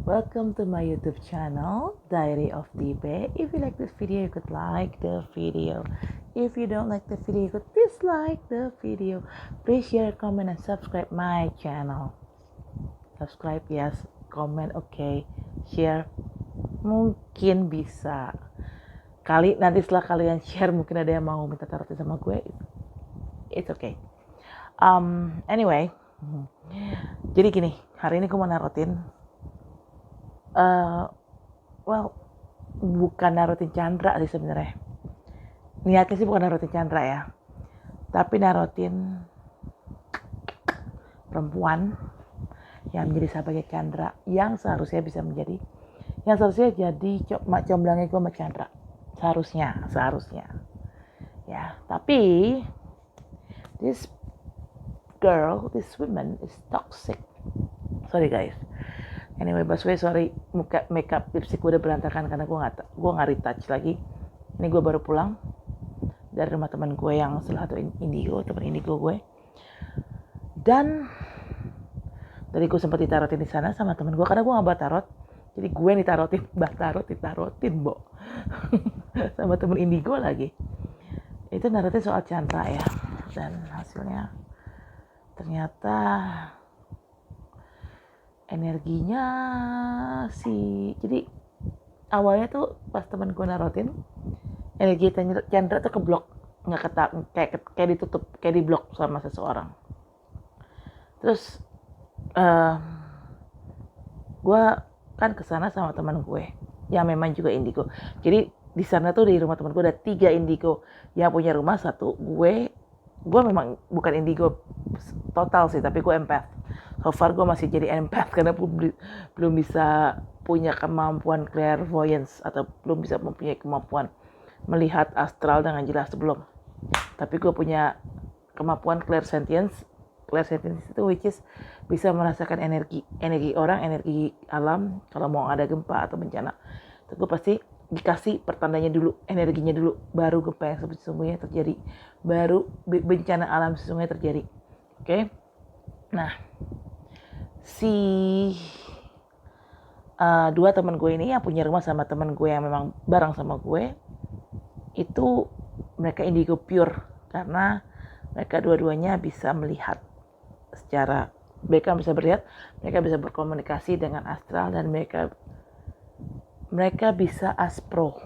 Welcome to my YouTube channel, Diary of DB. If you like this video, you could like the video. If you don't like the video, you could dislike the video. Please share, comment, and subscribe my channel. Subscribe, yes. Comment, okay. Share, mungkin bisa. Nanti setelah kalian share, mungkin ada yang mau minta tarotin sama gue. It's okay. Anyway, jadi gini, hari ini gue mau narotin. Bukan narotin Chandra sih sebenarnya. Niatnya sih bukan narotin Chandra ya, tapi narotin perempuan yang menjadi sahabatnya Chandra, yang seharusnya jadi comblangnya gue sama Chandra. Seharusnya. Ya, tapi this woman is toxic. Sorry guys. Anyway, Baswe, sorry, makeup lipstick gue udah berantakan karena gue nggak retouch lagi. Ini gue baru pulang dari rumah teman gue yang salah satu teman indigo gue. Dan tadi gue sempat ditarotin di sana sama teman gue karena gue nggak bawa tarot. Jadi gue yang ditarotin, Bo. Sama teman indigo lagi. Itu narotin soal Chandra ya. Dan hasilnya ternyata energinya jadi awalnya tuh pas temen gue narotin energi Chandra tuh keblok, kayak ditutup, kayak diblok sama seseorang. Terus gue kan kesana sama teman gue yang memang juga indigo. Jadi di sana tuh di rumah teman gue ada 3 indigo yang punya rumah. 1 gue memang bukan indigo total sih, tapi gue empath. So far gue masih jadi empath karena belum bisa punya kemampuan clairvoyance atau belum bisa mempunyai kemampuan melihat astral dengan jelas belum. Tapi gue punya kemampuan clairsentience itu which is bisa merasakan energi orang, energi alam. Kalau mau ada gempa atau bencana, itu gue pasti dikasih pertandanya dulu, energinya dulu, baru gempa yang sesungguhnya terjadi, baru bencana alam sesungguhnya terjadi. Oke? Nah, si 2 teman gue ini yang punya rumah sama teman gue yang memang bareng sama gue, itu mereka indigo pure karena mereka dua-duanya bisa melihat mereka bisa berkomunikasi dengan astral, dan mereka bisa astral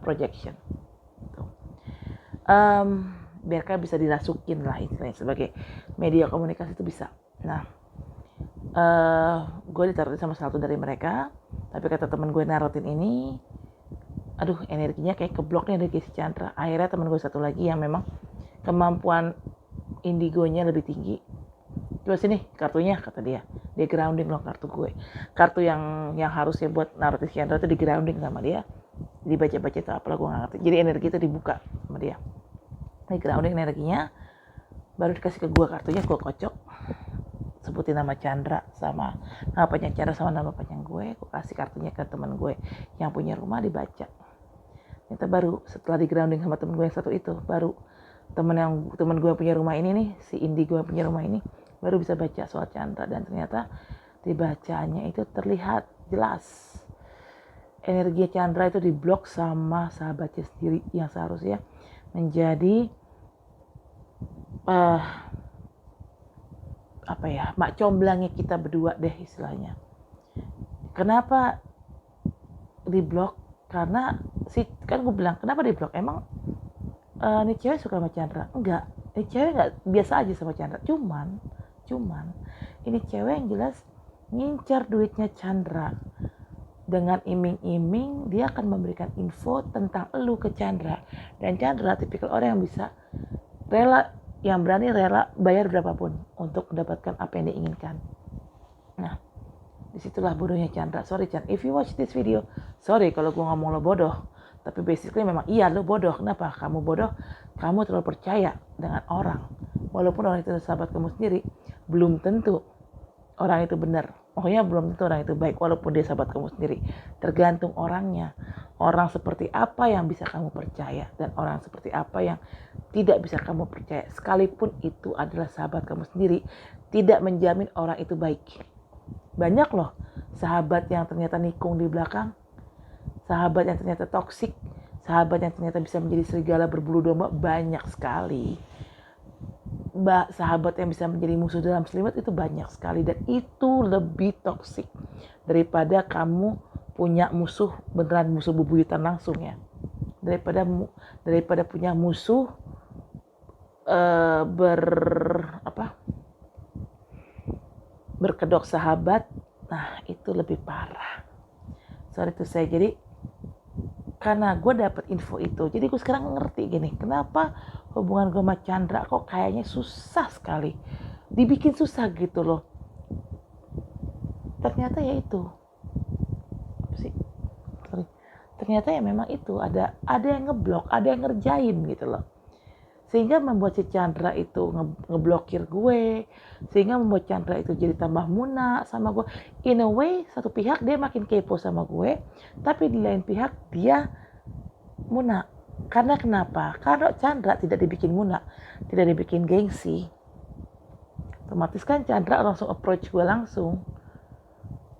projection. Mereka bisa dirasukin lah istilahnya, sebagai media komunikasi itu bisa. Nah, gue ditarutin sama satu dari mereka, tapi kata temen gue narotin ini, aduh energinya kayak kebloknya dari si Chandra. Akhirnya temen gue satu lagi yang memang kemampuan indigonya lebih tinggi, coba sini kartunya, kata dia grounding loh kartu yang harusnya buat narotin si Chandra itu di grounding sama dia, dibaca-baca itu apalah gue gak ngerti. Jadi energi itu dibuka sama dia, di grounding energinya, baru dikasih ke gue kartunya. Gue kocok, sebutin nama Chandra sama nama panjang Chandra sama nama panjang gue kasih kartunya ke teman gue yang punya rumah, dibaca. Ternyata baru setelah di grounding sama teman gue yang satu itu, baru teman gue yang punya rumah ini nih, si indigo yang punya rumah ini, baru bisa baca soal Chandra. Dan ternyata dibacanya itu terlihat jelas energi Chandra itu diblok sama sahabatnya sendiri yang seharusnya menjadi mak comblangnya kita berdua deh istilahnya. Kenapa diblok? Karena kan gue bilang kenapa diblok, emang ini cewek suka sama Chandra? Enggak, ini cewek enggak, biasa aja sama Chandra. Cuman ini cewek yang jelas ngincar duitnya Chandra. Dengan iming-iming dia akan memberikan info tentang elu ke Chandra. Dan Chandra tipikal orang yang bisa berani rela bayar berapapun untuk mendapatkan apa yang diinginkan. Nah, disitulah bodohnya Chandra. Sorry Chan, if you watch this video, sorry kalau gue ngomong lo bodoh. Tapi basically memang iya lo bodoh. Kenapa? Kamu bodoh, kamu terlalu percaya dengan orang. Walaupun orang itu sahabat kamu sendiri, belum tentu orang itu benar. Pokoknya belum tentu orang itu baik walaupun dia sahabat kamu sendiri. Tergantung orangnya. Orang seperti apa yang bisa kamu percaya dan orang seperti apa yang tidak bisa kamu percaya. Sekalipun itu adalah sahabat kamu sendiri, tidak menjamin orang itu baik. Banyak loh sahabat yang ternyata nikung di belakang, sahabat yang ternyata toksik, sahabat yang ternyata bisa menjadi serigala berbulu domba, banyak sekali. Sahabat yang bisa menjadi musuh dalam selimut itu banyak sekali, dan itu lebih toksik daripada kamu punya musuh beneran, musuh bebuyutan langsung ya, daripada punya musuh berkedok sahabat. Nah itu lebih parah, sorry to say. Jadi karena gue dapet info itu, jadi gue sekarang ngerti gini, kenapa hubungan gue sama Chandra kok kayaknya susah sekali, dibikin susah gitu loh. Ternyata ya itu, ternyata ya memang itu ada yang ngeblok, ada yang ngerjain gitu loh, sehingga membuat si Chandra itu ngeblokir gue, sehingga membuat Chandra itu jadi tambah muna sama gue. In a way, satu pihak dia makin kepo sama gue, tapi di lain pihak dia muna. Karena kenapa? Karena Chandra tidak dibikin muna, tidak dibikin gengsi, otomatis kan Chandra langsung approach gue langsung.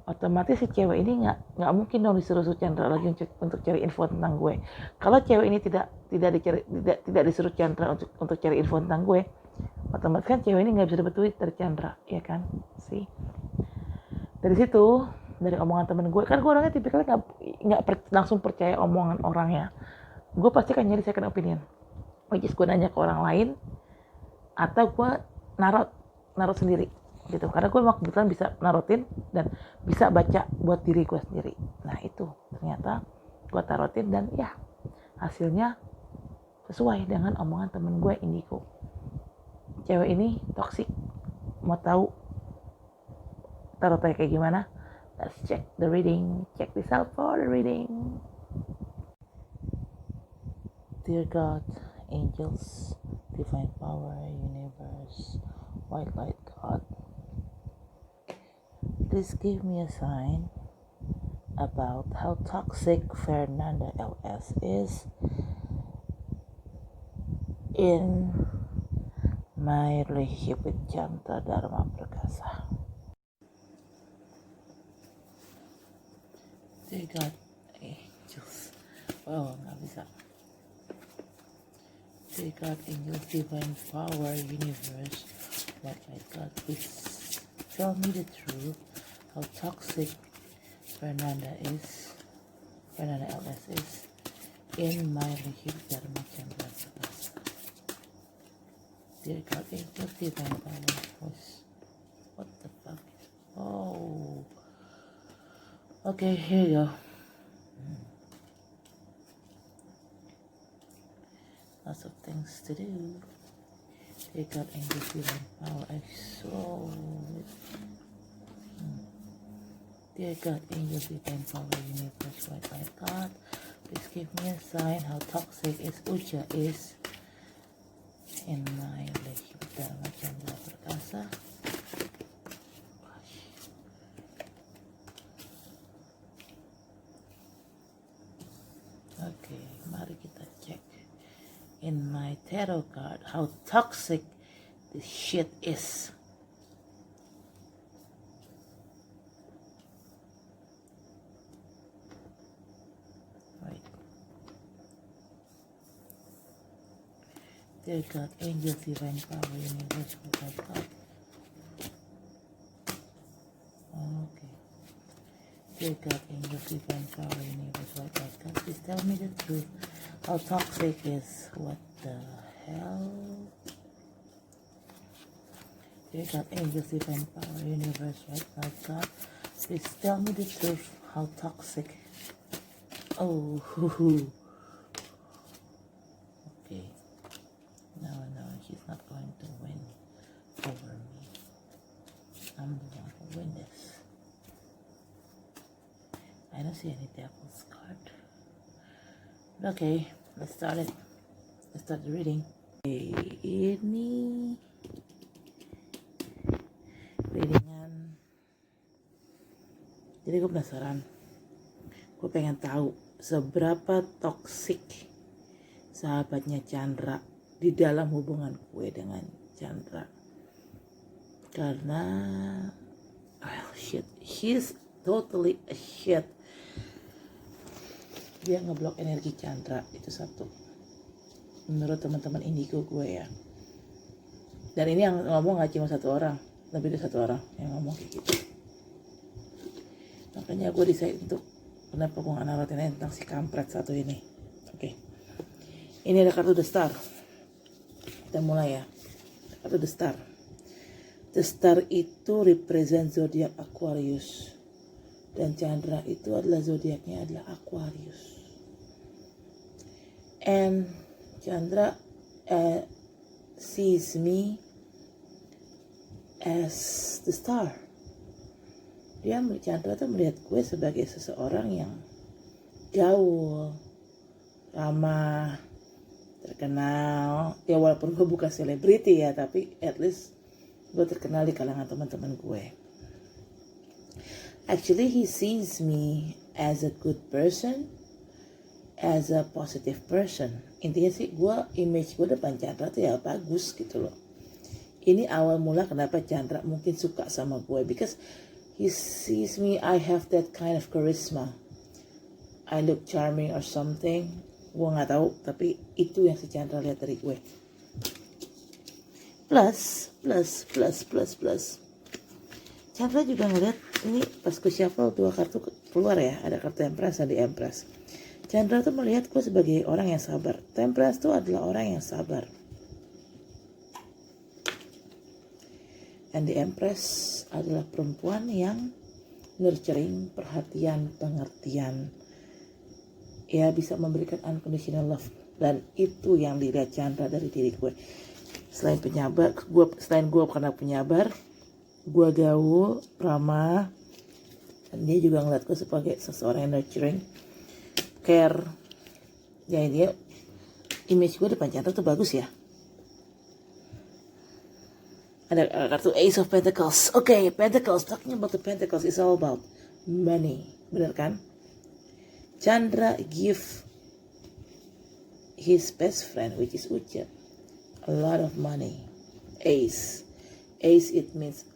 Otomatis si cewek ini nggak mungkin dong disuruh Chandra lagi untuk cari info tentang gue. Kalau cewek ini tidak disuruh Chandra untuk cari info tentang gue, otomatis kan cewek ini nggak bisa dapet duit dari Chandra, ya kan? Sih. Dari situ, dari omongan temen gue, kan gue orangnya tipikalnya nggak langsung percaya omongan orangnya. Gue pasti kan nyari second opinion, which is gue nanya ke orang lain atau gue narot sendiri gitu, karena gue kebetulan bisa narotin dan bisa baca buat diri gue sendiri. Nah itu ternyata gue tarotin dan ya hasilnya sesuai dengan omongan temen gue Indigo. Cewek ini toksik. Mau tahu tarotnya kayak gimana? Let's check the reading. Check this out for the reading. Dear God, angels, divine power, universe, white light God, please give me a sign about how toxic Fernanda LS is in my relationship with Chandra Dharma Prakasa. Dear God, angels, nggak bisa. Dear God, angels, divine power, universe, white light God, please tell me the truth. How toxic Fernanda LS is in my relationship Dharma Chandra Prakasa. Dear God, angels, divine power, voice. What the fuck? Oh. Okay, here you go. Lots of things to do. Dear God, angels, divine power, I saw it. Dear God, angels, divine power, universe, white light God, please give me a sign how toxic Uja is in my relationship with Dharma Chandra Prakasa. Okay, mari kita cek in my tarot card how toxic this shit is. Dear God, angels, divine power, universe, white God. Okay. Dear God, angels, divine power, universe, white God, please tell me the truth. How toxic is? What the hell? Dear God, angels, divine power, universe, white God, please tell me the truth. How toxic? Oh, okay. No, she's not going to win over me. I'm the one who win this. I don't see any devil's card. Okay, let's start it. Let's start the reading. Ini readingan. Jadi gue penasaran. Gue pengen tahu seberapa toksik sahabatnya Chandra di dalam hubungan gue dengan Chandra. Karena she's totally a shit. Dia ngeblok energi Chandra, itu satu. Menurut teman-teman indigo gue ya. Dan ini yang ngomong gak cuma satu orang, lebih dari satu orang yang ngomong kayak gitu. Makanya gue decide untuk kenapa gue gak narutin tentang si kampret satu ini. Oke. Ini ada kartu The Star. Kita mulai ya. Kartu The Star. The Star itu represent zodiak Aquarius. Dan Chandra itu adalah zodiaknya adalah Aquarius. And Chandra sees me as the star. Chandra tuh melihat gue sebagai seseorang yang gaul, ramah, terkenal. Ya walaupun gue bukan selebriti ya, tapi at least gue terkenal di kalangan teman-teman gue. Actually he sees me as a good person, as a positive person. Intinya sih image gue depan Chandra tuh ya bagus gitu loh. Ini awal mula kenapa Chandra mungkin suka sama gue, because he sees me, I have that kind of charisma. I look charming or something. Gue gak tahu, tapi itu yang si Chandra lihat dari gue. Plus. Chandra juga ngeliat, ini pas gue shuffle 2 kartu keluar ya, ada kartu Empress dan di Empress. Chandra tuh melihat gue sebagai orang yang sabar. Temperance tuh adalah orang yang sabar. And the Empress adalah perempuan yang nurturing, perhatian, pengertian. Ya bisa memberikan unconditional love. Dan itu yang dilihat Chandra dari diri gue. Selain gue karena penyabar, gue gaul, ramah. Dan dia juga ngeliat gue sebagai seseorang yang nurturing, care. Ya dia image gue depan Chandra tuh bagus ya. Ada kartu Ace of Pentacles. Okay, Pentacles. Talking about the Pentacles is all about money. Bener kan? Chandra give his best friend, which is Ucha, a lot of money. Ace. Ace it means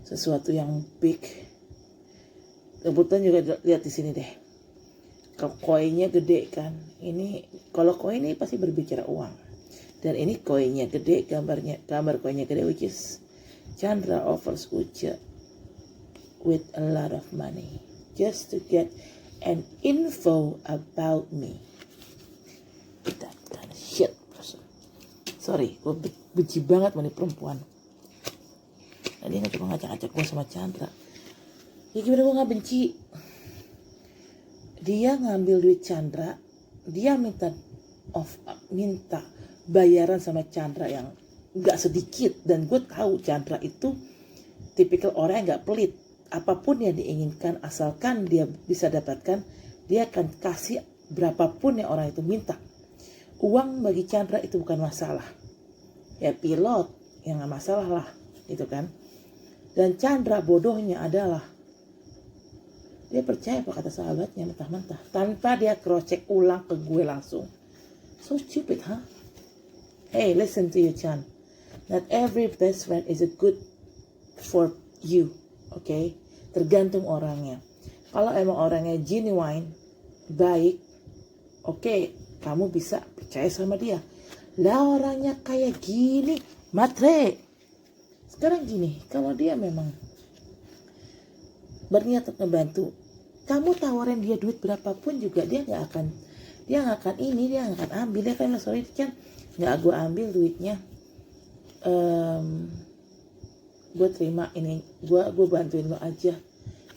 sesuatu yang big. Kebetulan juga lihat di sini deh. Koinnya gede kan. Ini kalau koin ini pasti berbicara uang. Dan ini koinnya gede, gambar koinnya gede, which is Chandra offers Ucha with a lot of money just to get an info about me. That kind of shit person. Sorry, gue benci banget sama nih perempuan. Nah, dia cuma ngajak-ngajak gue sama Chandra. Ya gimana gue gak benci? Dia ngambil duit Chandra, dia minta bayaran sama Chandra yang gak sedikit. Dan gue tahu Chandra itu tipikal orang yang gak pelit. Apapun yang diinginkan, asalkan dia bisa dapatkan, dia akan kasih berapapun yang orang itu minta. Uang bagi Chandra itu bukan masalah. Ya pilot yang gak masalah lah, gitu kan. Dan Chandra bodohnya adalah dia percaya apa kata sahabatnya mentah-mentah tanpa dia cross check ulang ke gue langsung. So stupid, huh? Hey, listen to you, Chan. Not every best friend is a good for you, okay? Tergantung orangnya. Kalau emang orangnya genuine, baik, okay, kamu bisa percaya sama dia. Lah orangnya kayak gini, matre. Sekarang gini, kalau dia memang berniat untuk ngebantu, kamu tawarin dia duit berapapun juga dia nggak akan ambil. Dia kan sorry kan, nggak gue ambil duitnya, gue terima ini, gue bantuin lo aja,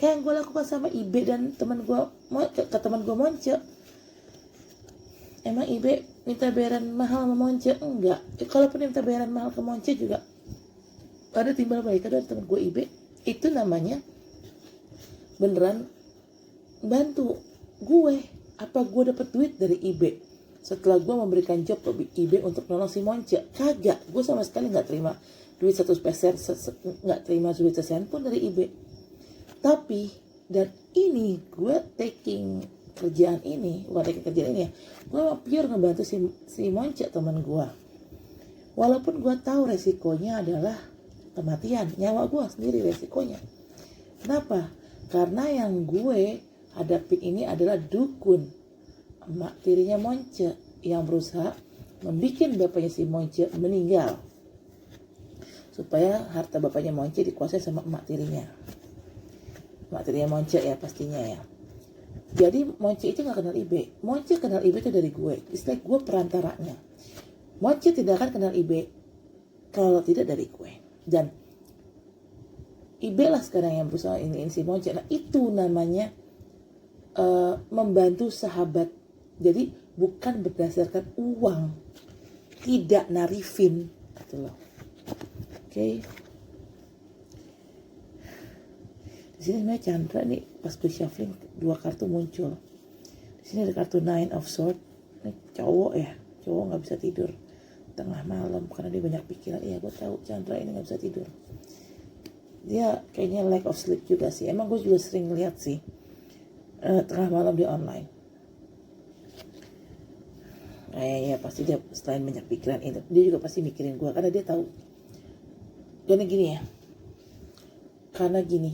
kayak yang gue lakukan sama Ibe dan teman gue Monce. Emang Ibe minta bayaran mahal sama Monce? Enggak. Kalaupun dia minta bayaran mahal ke Monce juga ada timbal balik. Ada teman gue Ibe, itu namanya beneran bantu gue. Apa gue dapet duit dari Ibe setelah gue memberikan job ke Ibe untuk nolong si Monce? Kagak. Gue sama sekali gak terima duit 1 peser, gak terima duit sesen pun dari Ibe. Tapi dan ini gue taking kerjaan ini ya, gue pure ngebantu si Monce teman gue. Walaupun gue tahu resikonya adalah kematian, nyawa gue sendiri resikonya. Kenapa? Karena yang gue hadapin ini adalah dukun, emak tirinya Monce, yang berusaha membuat bapaknya si Monce meninggal supaya harta bapaknya Monce dikuasai sama emak tirinya Monce ya pastinya ya. Jadi Monce itu gak kenal Ibe. Monce kenal Ibe itu dari gue. Istilah gue perantaranya. Monce tidak akan kenal Ibe kalau tidak dari gue. Dan Ibe lah sekarang yang berusaha ini si Monce. Nah itu namanya membantu sahabat. Jadi bukan berdasarkan uang, tidak narifin gitu loh. Oke. Di sini sebenarnya Chandra nih pas gue shuffling 2 kartu muncul. Di sini ada kartu Nine of Swords. Ini cowok nggak bisa tidur tengah malam karena dia banyak pikiran. Iya gue tahu Chandra ini nggak bisa tidur. Dia kayaknya lack of sleep juga sih. Emang gue juga sering lihat sih tengah malam di online. Ya pasti dia selain banyak pikiran itu, dia juga pasti mikirin gue karena dia tahu. Karena gini,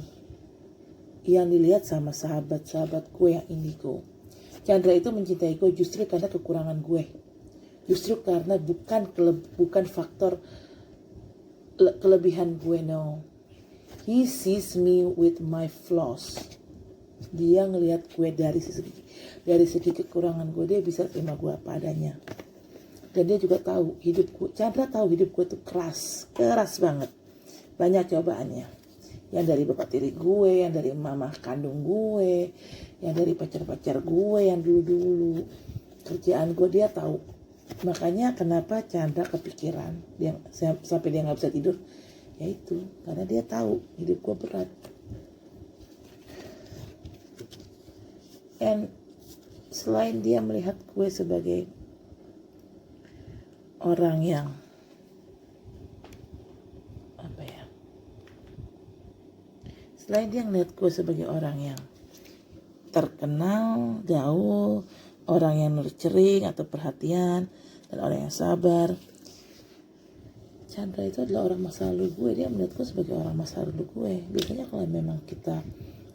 yang dilihat sama sahabat-sahabat gue yang indigo, Chandra itu mencintai gue justru karena kekurangan gue, justru karena bukan faktor kelebihan gue, no. He sees me with my flaws. Dia ngelihat gue dari segi kekurangan gue, dia bisa terima gue apa adanya. Dan dia juga tahu Chandra tahu hidup gue tuh keras banget, banyak cobaannya. Yang dari bapak tiri gue, yang dari mama kandung gue, yang dari pacar-pacar gue yang dulu-dulu. Kerjaan gue dia tahu. Makanya kenapa Chandra kepikiran sampai dia nggak bisa tidur, yaitu karena dia tahu hidup gue berat. Dan selain dia melihat gue sebagai orang yang selain dia ngeliat gue sebagai orang yang terkenal, gaul, orang yang nurturing atau perhatian, dan orang yang sabar, Chandra itu adalah orang masa lalu gue. Dia melihat gue sebagai orang masa lalu gue. Biasanya kalau memang kita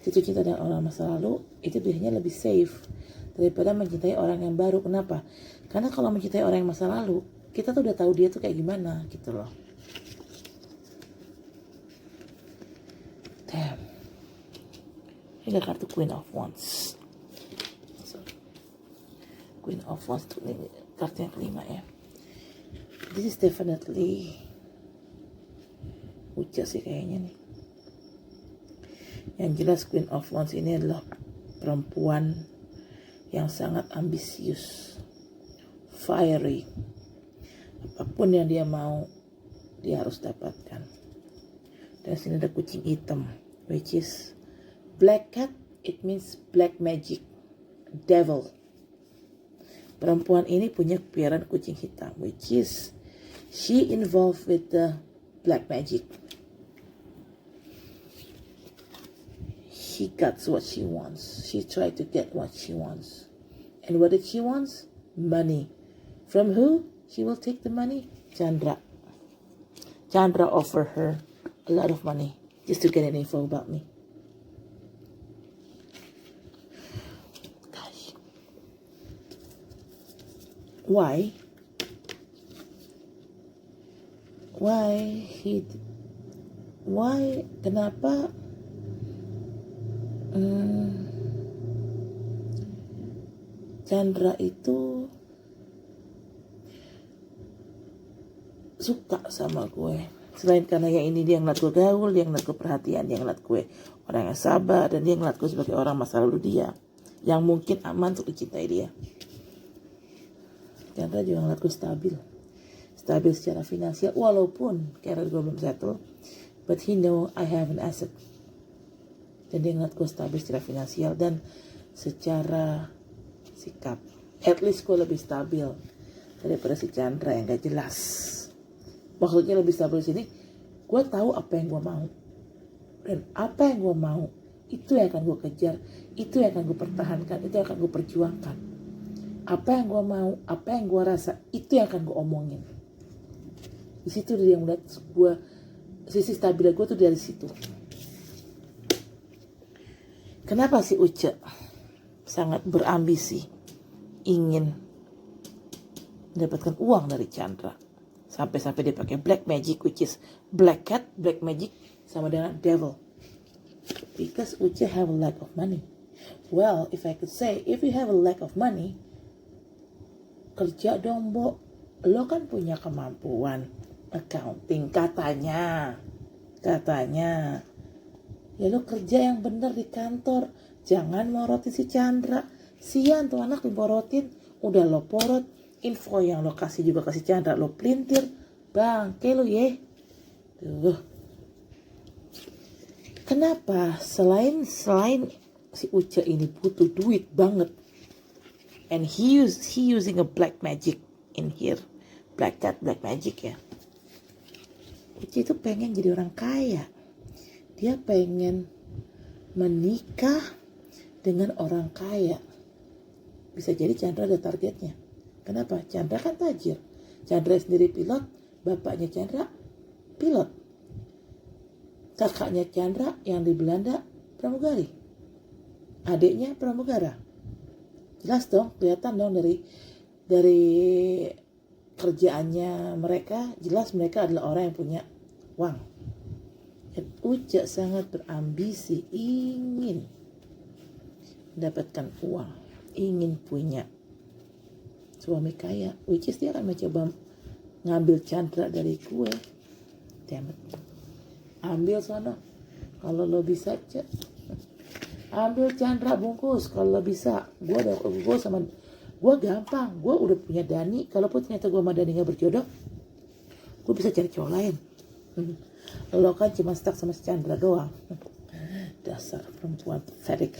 jatuh cinta dengan orang masa lalu, itu biasanya lebih safe daripada mencintai orang yang baru. Kenapa? Karena kalau mencintai orang yang masa lalu, kita tuh udah tahu dia tuh kayak gimana gitu loh. Damn. Ini ada kartu Queen of Wands. Queen of Wands itu kartu yang kelima ya. This is definitely Uca sih kayaknya nih. Yang jelas Queen of Wands ini adalah perempuan yang sangat ambisius, fiery. Apapun yang dia mau, dia harus dapatkan. Dan sini ada kucing hitam, which is black cat. It means black magic, devil. Perempuan ini punya pikiran kucing hitam, which is she involved with the black magic. She got what she wants. She tried to get what she wants. And what did she want? Money. From who? She will take the money? Chandra. Chandra offered her a lot of money just to get an info about me. Gosh. Why? Kenapa Chandra itu suka sama gue? Selain karena yang ini dia ngeliat gue gaul, dia ngeliat gue perhatian, dia ngeliat gue orang yang sabar, dan dia ngeliat gue sebagai orang masa lalu dia yang mungkin aman untuk dicintai dia. Chandra juga ngeliat gue stabil secara finansial, walaupun karir gue belum settle, but he know I have an asset. Dan dia ngeliat gue stabil secara finansial dan secara sikap. At least gue lebih stabil daripada si Chandra yang gak jelas. Maksudnya lebih stabil di sini, gue tahu apa yang gue mau. Dan apa yang gue mau, itu yang akan gue kejar, itu yang akan gue pertahankan, itu yang akan gue perjuangkan. Apa yang gue mau, apa yang gue rasa, itu yang akan gue omongin. Di situ dia melihat gue sisi stabil gue tuh dari situ. Kenapa si Uce sangat berambisi ingin mendapatkan uang dari Chandra, sampai-sampai dia pakai black magic, which is black cat, black magic sama dengan devil. Because Uce have a lack of money. Well, if I could say, if you have a lack of money, kerja dong, Bo. Lo kan punya kemampuan accounting katanya. Ya lo kerja yang bener di kantor. Jangan morotin si Chandra. Sian tuh anak diporotin. Udah lo porot. Info yang lo kasih juga kasih Chandra. Lo pelintir. Bangke lo ye. Tuh. Kenapa selain si Uce ini butuh duit banget, and he using a black magic in here, black cat, black magic ya. Uce itu pengen jadi orang kaya. Dia pengen menikah dengan orang kaya. Bisa jadi Chandra ada targetnya. Kenapa? Chandra kan tajir. Chandra sendiri pilot, bapaknya Chandra pilot. Kakaknya Chandra yang di Belanda pramugari. Adiknya pramugara. Jelas dong, kelihatan dong dari kerjaannya mereka, jelas mereka adalah orang yang punya uang. Dan Uce sangat berambisi ingin mendapatkan uang, ingin punya suami kaya, which is dia akan mencoba ngambil Chandra dari gue. Damn it. Ambil sana kalau lo bisa, Cek. Ambil Chandra bungkus kalau lo bisa. Gue gampang, gue udah punya Dani. Kalaupun ternyata gue sama Dani gak berjodoh, gue bisa cari cowok lain. Lo kan cuma stuck sama si Chandra doang. Dasar perempuan pathetic.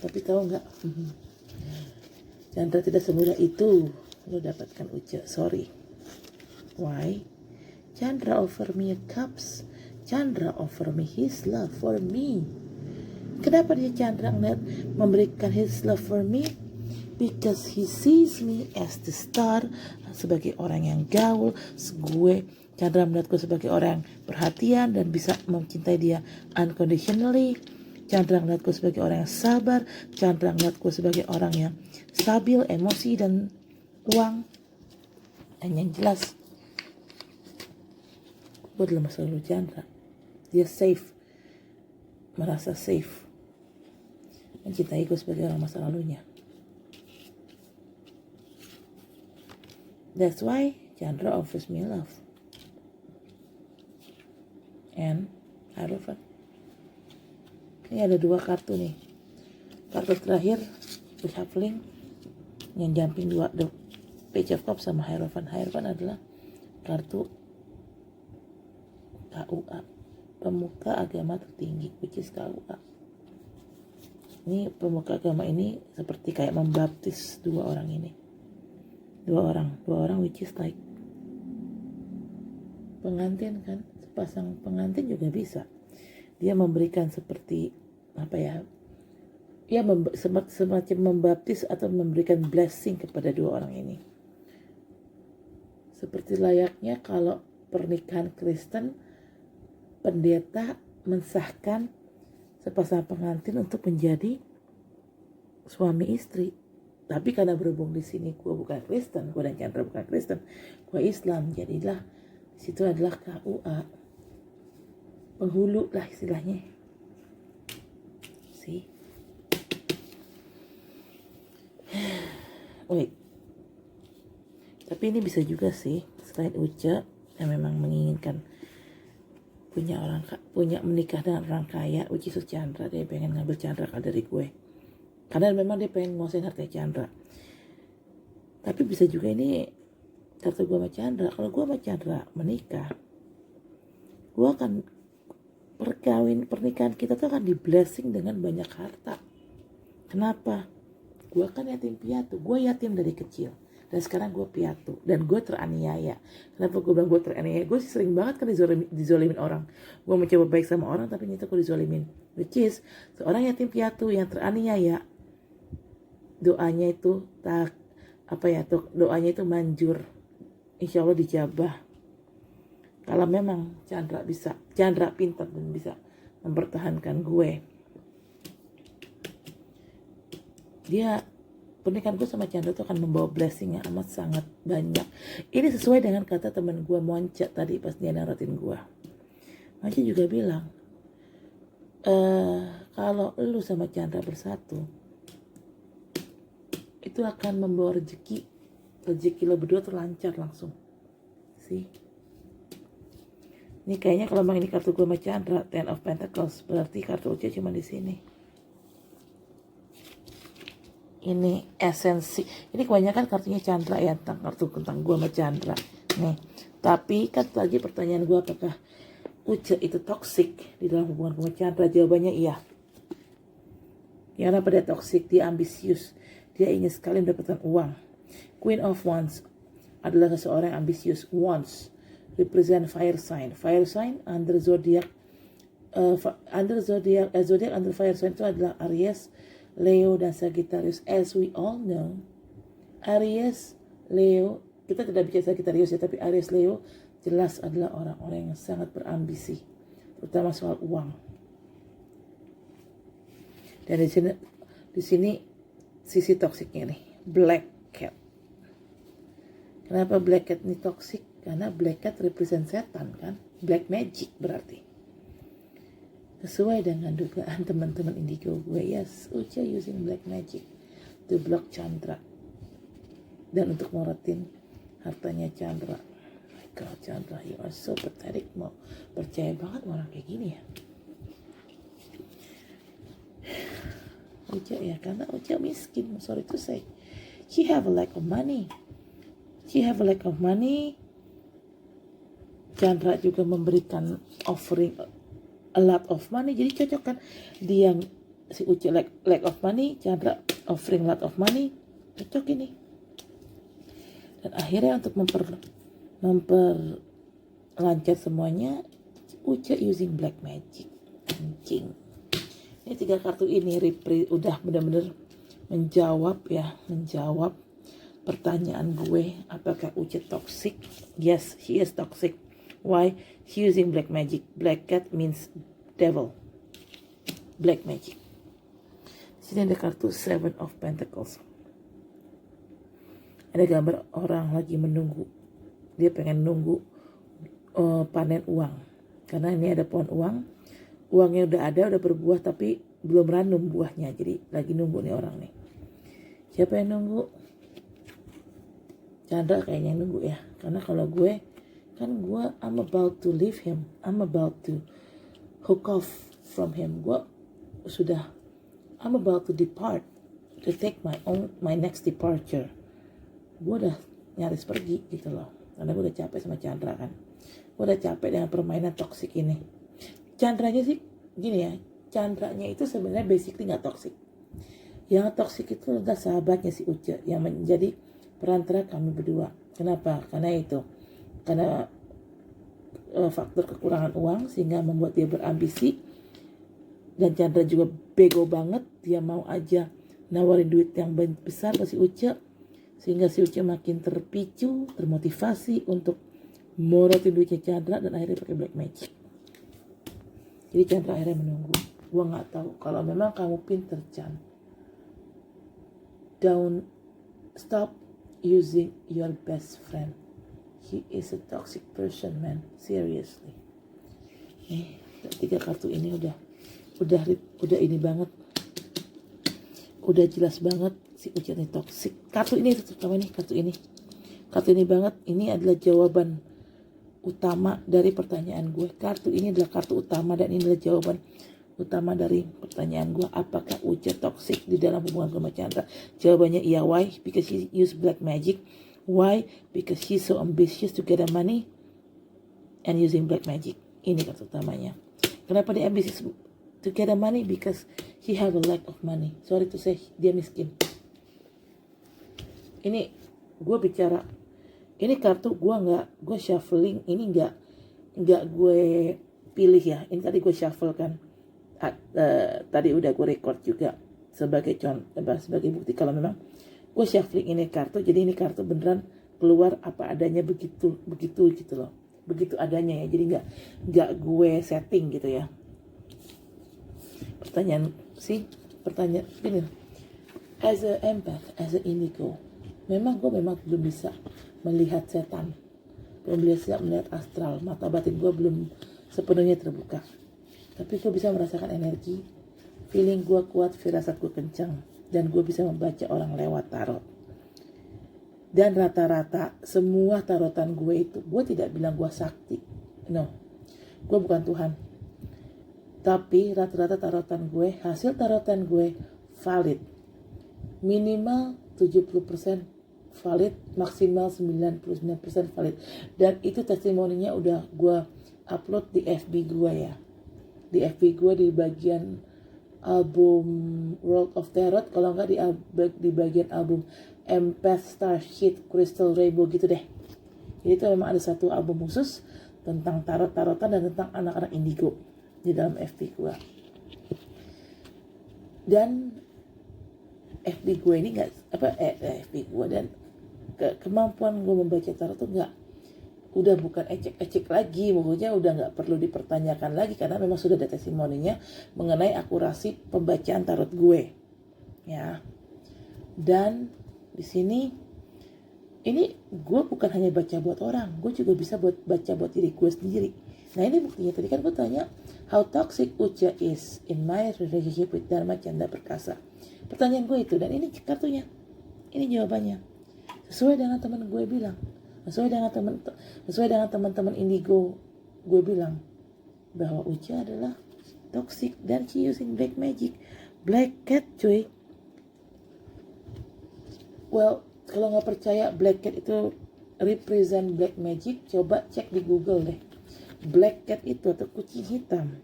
Tapi tahu nggak, Chandra tidak semudah itu lo dapatkan Uce. Sorry. Why? Chandra offer me a cups. Chandra offer me his love for me. Kenapa dia Chandra memberikan his love for me? Because he sees me as the star, sebagai orang yang gaul. Chandra melihatku sebagai orang yang perhatian dan bisa mencintai dia unconditionally. Chandra melihatku sebagai orang yang sabar. Chandra melihatku sebagai orang yang stabil emosi dan uang. Dan yang jelas, gue adalah masa lalu Chandra. Dia safe, merasa safe, mencintai gue sebagai orang masa lalunya. That's why Chandra offers me love. And Hierophant. Ini ada 2 kartu nih. Kartu terakhir reshuffling yang jumping 2, the Page of Cups sama Hierophant. Hierophant adalah kartu KUA, pemuka agama tertinggi, which is KUA. Ini pemuka agama ini seperti kayak membaptis 2 orang ini. 2 orang which is like pengantin kan, sepasang pengantin juga bisa. Dia memberikan seperti apa ya? Ya semacam membaptis atau memberikan blessing kepada 2 orang ini. Seperti layaknya kalau pernikahan Kristen, pendeta mensahkan sepasang pengantin untuk menjadi suami istri. Tapi karena berhubung di sini gue bukan Kristen, gue dan Chandra bukan Kristen, gue Islam, jadilah di situ adalah KUA, penghulu lah istilahnya. See? Wait. Tapi ini bisa juga sih, selain Uce yang memang menginginkan punya menikah dengan orang kaya, which is Chandra, dia pengen ngambil Chandra dari gue. Karena memang dia pengen nguasain harta Chandra. Tapi bisa juga ini kartu gue sama Chandra. Kalau gue sama Chandra menikah, gue akan pernikahan kita tuh akan di blessing dengan banyak harta. Kenapa? Gue kan yatim piatu. Gue yatim dari kecil. Dan sekarang gue piatu. Dan gue teraniaya. Kenapa gue bilang gue teraniaya? Gue sih sering banget kan dizolimin orang. Gue mencoba baik sama orang tapi ternyata gue dizolimin. Which is, seorang yatim piatu yang teraniaya, doanya itu doanya itu manjur. Insya Allah dijabah. Kalau memang Chandra pintar dan bisa mempertahankan gue, pernikahan gue sama Chandra tuh akan membawa blessing yang amat sangat banyak. Ini sesuai dengan kata teman gue Monca tadi pas dia naratin gue. Monca juga bilang, kalau lu sama Chandra bersatu, itu akan membawa rezeki lo berdua tuh lancar langsung. Sih. Ini kayaknya kalau memang ini kartu gue sama Chandra, Ten of Pentacles, berarti kartu Uca cuma di sini. Ini esensi. Ini kebanyakan kartunya Chandra ya, tentang gue sama Chandra. Nih, tapi kan lagi pertanyaan gue, apakah Uca itu toxic di dalam hubungan gue sama Chandra? Jawabannya iya. Karena pada toxic, dia ambisius. Dia ingin sekali mendapatkan uang. Queen of Wands adalah seseorang yang ambisius. Wands represent fire sign. Fire sign under zodiac under fire sign itu adalah Aries, Leo, dan Sagittarius. As we all know, Aries, Leo, kita tidak bicara Sagittarius ya, tapi Aries, Leo jelas adalah orang-orang yang sangat berambisi, terutama soal uang. Dan di sini sisi toksiknya nih, Black Cat. Kenapa Black Cat ini toksik? Karena Black Cat represent setan kan, black magic berarti. Sesuai dengan dugaan teman-teman indigo gue, yes, Uca using black magic to block Chandra dan untuk morotin hartanya Chandra. Oh my God, Chandra, you are so pathetic. Mau percaya banget orang kayak gini ya? Uca ya, karena Uca miskin, sorry to say. She have a lack of money. Chandra juga memberikan offering a lot of money, jadi cocok kan? Dia si Uca lack of money, Chandra offering lot of money, cocok ini. Dan akhirnya untuk memperlancar semuanya, Uca using black magic. Anjing. Ini 3 kartu ini udah benar-benar menjawab pertanyaan gue, apakah Uca toxic? Yes, she is toxic. Why? She using black magic. Black cat means devil. Black magic. Sini ada kartu Seven of Pentacles. Ada gambar orang lagi menunggu. Dia pengen nunggu panen uang. Karena ini ada pohon uang. Uangnya udah ada, udah berbuah, tapi belum ranum buahnya. Jadi lagi nunggu nih orang nih. Siapa yang nunggu? Chandra kayaknya yang nunggu ya. Karena kalau gue, I'm about to leave him. I'm about to hook off from him. I'm about to depart. To take my next departure. Gue udah nyaris pergi gitu loh. Karena gue udah capek sama Chandra kan. Gue udah capek dengan permainan toksik ini. Chandranya sih gini ya. Chandranya itu sebenarnya basically gak toksik. Yang toksik itu adalah sahabatnya si Uca. Yang menjadi perantara kami berdua. Kenapa? Karena faktor kekurangan uang sehingga membuat dia berambisi. Dan Chandra juga bego banget, dia mau aja nawarin duit yang besar ke si Uca, sehingga si Uca makin terpicu, termotivasi untuk morotin duitnya Chandra dan akhirnya pakai black magic. Jadi Chandra akhirnya menunggu. Gua nggak tahu, kalau memang kamu pinter Chan, don't stop using your best friend. He is a toxic person, man. Seriously. 3 kartu ini udah ini banget. Udah jelas banget si Uca ini toxic. Kartu ini terutama nih, kartu ini banget. Ini adalah jawaban utama dari pertanyaan gue. Kartu ini adalah kartu utama dan ini adalah jawaban utama dari pertanyaan gue. Apakah Uca toxic di dalam hubungan sama Chandra? Jawabannya iya. Why? Because she use black magic. Why? Because she's so ambitious to get the money and using black magic. Ini kartu utamanya. Kenapa dia ambitious to get the money? Because he have a lack of money. Sorry to say, dia miskin. Ini gue bicara, ini kartu gue shuffling. Ini nggak gue pilih ya. Ini tadi gue shuffle kan. Tadi udah gue record juga sebagai bukti kalau memang gue shuffling ini kartu. Jadi ini kartu beneran keluar apa adanya begitu gitu loh. begitu adanya ya, jadi nggak gue setting gitu ya. Pertanyaan gini, as a empath, as a indigo, memang gue belum bisa melihat setan, belum bisa melihat astral, mata batin gue belum sepenuhnya terbuka, tapi gue bisa merasakan energi, feeling gue kuat, firasat gue kencang, dan gue bisa membaca orang lewat tarot. Dan rata-rata semua tarotan gue itu, gue tidak bilang gue sakti, no, gue bukan Tuhan, tapi rata-rata tarotan gue, hasil tarotan gue valid, minimal 70% valid, maksimal 99% valid. Dan itu testimoninya udah gue upload di FB gue ya, di FB gue di bagian album World of Tarot, kalau nggak di bagian album Empath Starship Crystal Rainbow gitu deh. Jadi itu memang ada satu album khusus tentang tarotan dan tentang anak-anak indigo di dalam FB gue. Dan FB gue ini FB gue dan kemampuan gue membaca tarot tuh udah bukan ecek-ecek lagi, pokoknya udah nggak perlu dipertanyakan lagi karena memang sudah ada testimoninya mengenai akurasi pembacaan tarot gue, ya. Dan di sini ini gue bukan hanya baca buat orang, gue juga bisa baca buat diri gue sendiri. Nah ini buktinya, tadi kan gue tanya how toxic Uja is in my relationship with Dharma Chandra Perkasa. Pertanyaan gue itu, dan ini kartunya, ini jawabannya sesuai dengan teman gue bilang, sesuai dengan teman-teman indigo gue bilang bahwa Uja adalah toxic dan she using black magic, black cat cuy. Well, kalau nggak percaya black cat itu represent black magic, coba cek di Google deh. Black cat itu atau kucing hitam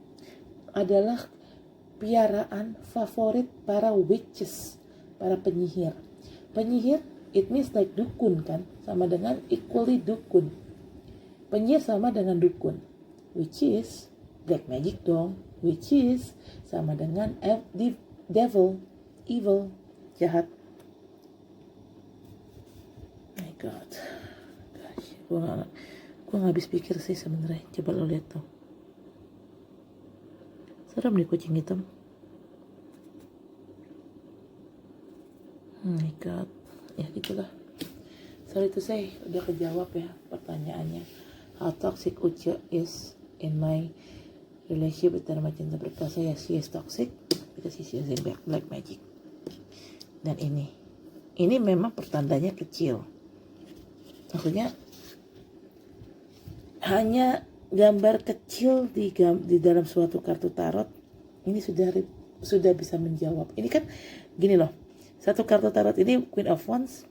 adalah piaraan favorit para witches, para penyihir. Penyihir it means like dukun kan, sama dengan equally dukun. Penyihir sama dengan dukun, which is black magic dong, which is sama dengan devil, evil, jahat. My God, gosh, gue nggak habis pikir sih sebenarnya. Coba lo lihat tuh, serem nih kucing hitam. My God, ya gitulah. Sorry to say, udah kejawab ya pertanyaannya. How toxic Uja is in my relationship with Dharma Chandra Perkasa? Ya, she is toxic because she's using black magic. Dan ini memang pertandanya kecil. Maksudnya hanya gambar kecil di dalam suatu kartu tarot ini sudah bisa menjawab. Ini kan gini loh, satu kartu tarot ini Queen of Wands,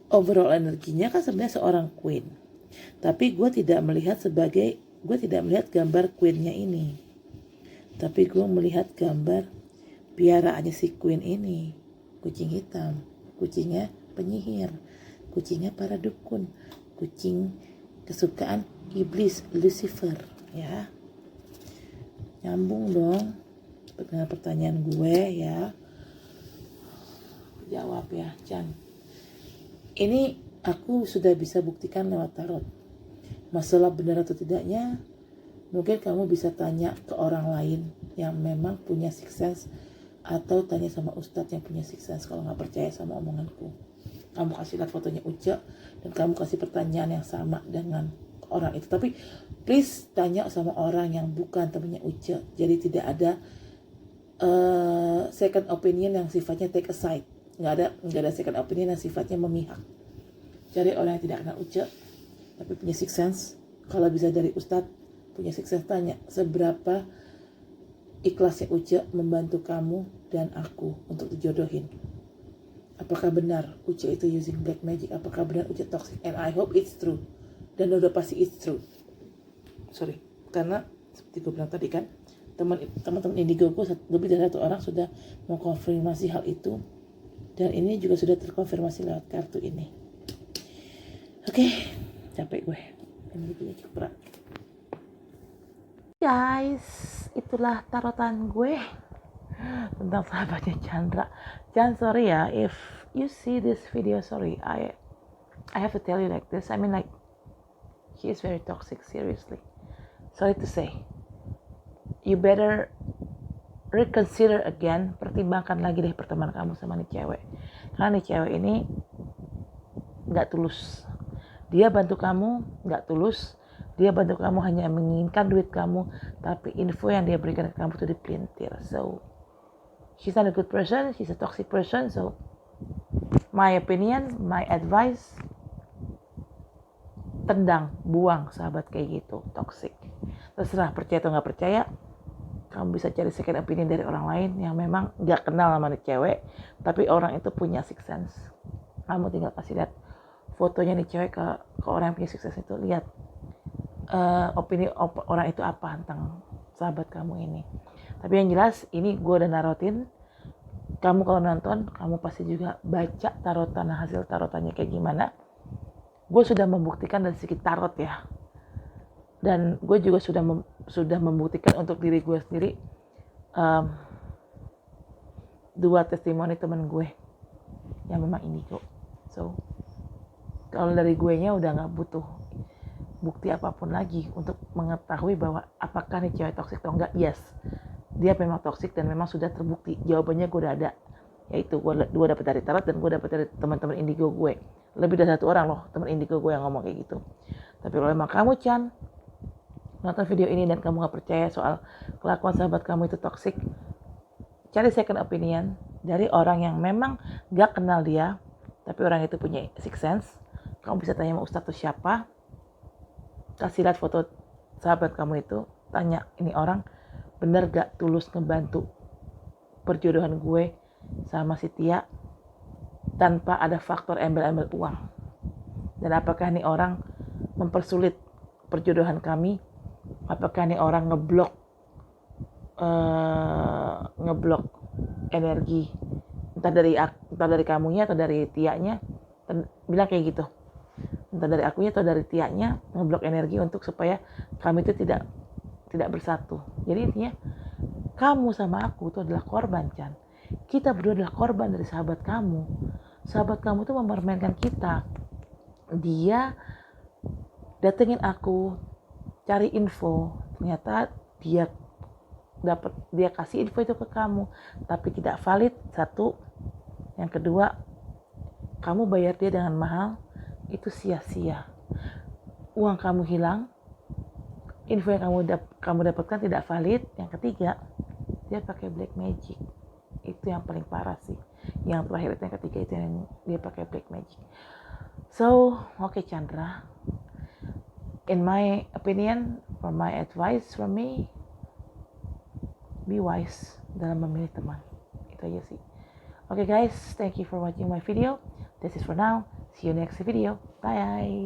overall energinya kan sebenarnya seorang queen, tapi gue tidak melihat gambar queennya ini, tapi gue melihat gambar piaraannya si queen ini, kucing hitam, kucingnya penyihir, kucingnya para dukun, kucing kesukaan iblis Lucifer, ya. Nyambung dong dengan pertanyaan gue ya. Jawab ya, Chan. Ini aku sudah bisa buktikan lewat tarot. Masalah benar atau tidaknya, mungkin kamu bisa tanya ke orang lain yang memang punya sixth sense, atau tanya sama ustadz yang punya sixth sense kalau nggak percaya sama omonganku. Kamu kasih lihat fotonya Uja dan kamu kasih pertanyaan yang sama dengan orang itu. Tapi please tanya sama orang yang bukan temannya Uja. Jadi tidak ada second opinion yang sifatnya take a side. Nggak ada second opinion yang sifatnya memihak. Cari orang yang tidak kenal Uja tapi punya sixth sense. Kalau bisa dari ustadz punya sixth sense, tanya seberapa ikhlasnya Uja membantu kamu dan aku untuk dijodohin. Apakah benar Uja itu using black magic? Apakah benar Uja toxic? And I hope it's true. Dan udah pasti it's true. Sorry, karena seperti gue bilang tadi kan, teman-teman indigo gue lebih dari satu orang sudah mengkonfirmasi hal itu. Dan ini juga sudah terkonfirmasi lewat kartu ini. Oke, capek gue. Ini punya cukup berat. Guys, itulah tarotan gue tentang sahabatnya Chandra. Jangan sorry ya, if you see this video, sorry, I have to tell you like this. I mean like, She is very toxic, seriously. Sorry to say. You better reconsider again, pertimbangkan lagi deh pertemanan kamu sama nih cewek. Karena nih cewek ini nggak tulus. Dia bantu kamu nggak tulus. Dia bantu kamu hanya menginginkan duit kamu, tapi info yang dia berikan ke kamu itu dipelintir. So, she's not a good person, she's a toxic person. So, my opinion, my advice, tendang, buang sahabat kayak gitu, toxic. Terserah percaya atau nggak percaya, kamu bisa cari second opinion dari orang lain yang memang nggak kenal sama nih cewek, tapi orang itu punya sixth sense. Kamu tinggal kasih lihat fotonya nih cewek ke orang yang punya sixth sense itu, lihat opini orang itu apa tentang sahabat kamu ini. Tapi yang jelas ini gue udah narotin. Kamu kalau nonton, kamu pasti juga baca tarotan, hasil tarotannya kayak gimana. Gue sudah membuktikan dari segi tarot ya. Dan gue juga sudah membuktikan untuk diri gue sendiri. 2 testimoni temen gue yang memang indigo. So, kalau dari gue nya udah gak butuh bukti apapun lagi untuk mengetahui bahwa apakah nih cewek toksik atau enggak. Yes, dia memang toksik dan memang sudah terbukti. Jawabannya gue udah ada, yaitu gue dapet dari tarot dan gue dapet dari teman-teman indigo gue. Lebih dari 1 orang loh teman indigo gue yang ngomong kayak gitu. Tapi kalau memang kamu Chan nonton video ini dan kamu gak percaya soal kelakuan sahabat kamu itu toksik, cari second opinion dari orang yang memang gak kenal dia, tapi orang itu punya sixth sense. Kamu bisa tanya sama ustadz itu siapa, kasih lihat foto sahabat kamu itu, tanya ini orang bener gak tulus ngebantu perjodohan gue sama si Tia tanpa ada faktor embel-embel uang, dan apakah ini orang mempersulit perjodohan kami, apakah ini orang ngeblok energi entah dari kamunya atau dari Tianya, bilang kayak gitu, entah dari akunya atau dari Tianya, ngeblok energi untuk supaya kami itu tidak bersatu. Jadi intinya kamu sama aku itu adalah korban, Chan. Kita berdua adalah korban dari sahabat kamu. Sahabat kamu itu mempermainkan kita. Dia datengin aku, cari info, ternyata dia kasih info itu ke kamu, tapi tidak valid. 1, yang kedua, kamu bayar dia dengan mahal, itu sia-sia. Uang kamu hilang, info yang kamu dapatkan tidak valid. Yang ketiga, dia pakai black magic. Itu yang paling parah sih. Yang terakhir itu, yang ketiga itu yang dia pakai black magic. So, okay, Chandra, in my opinion, for my advice from me, be wise dalam memilih teman. Itu aja sih. Okay guys, thank you for watching my video. This is for now. See you next video. Bye.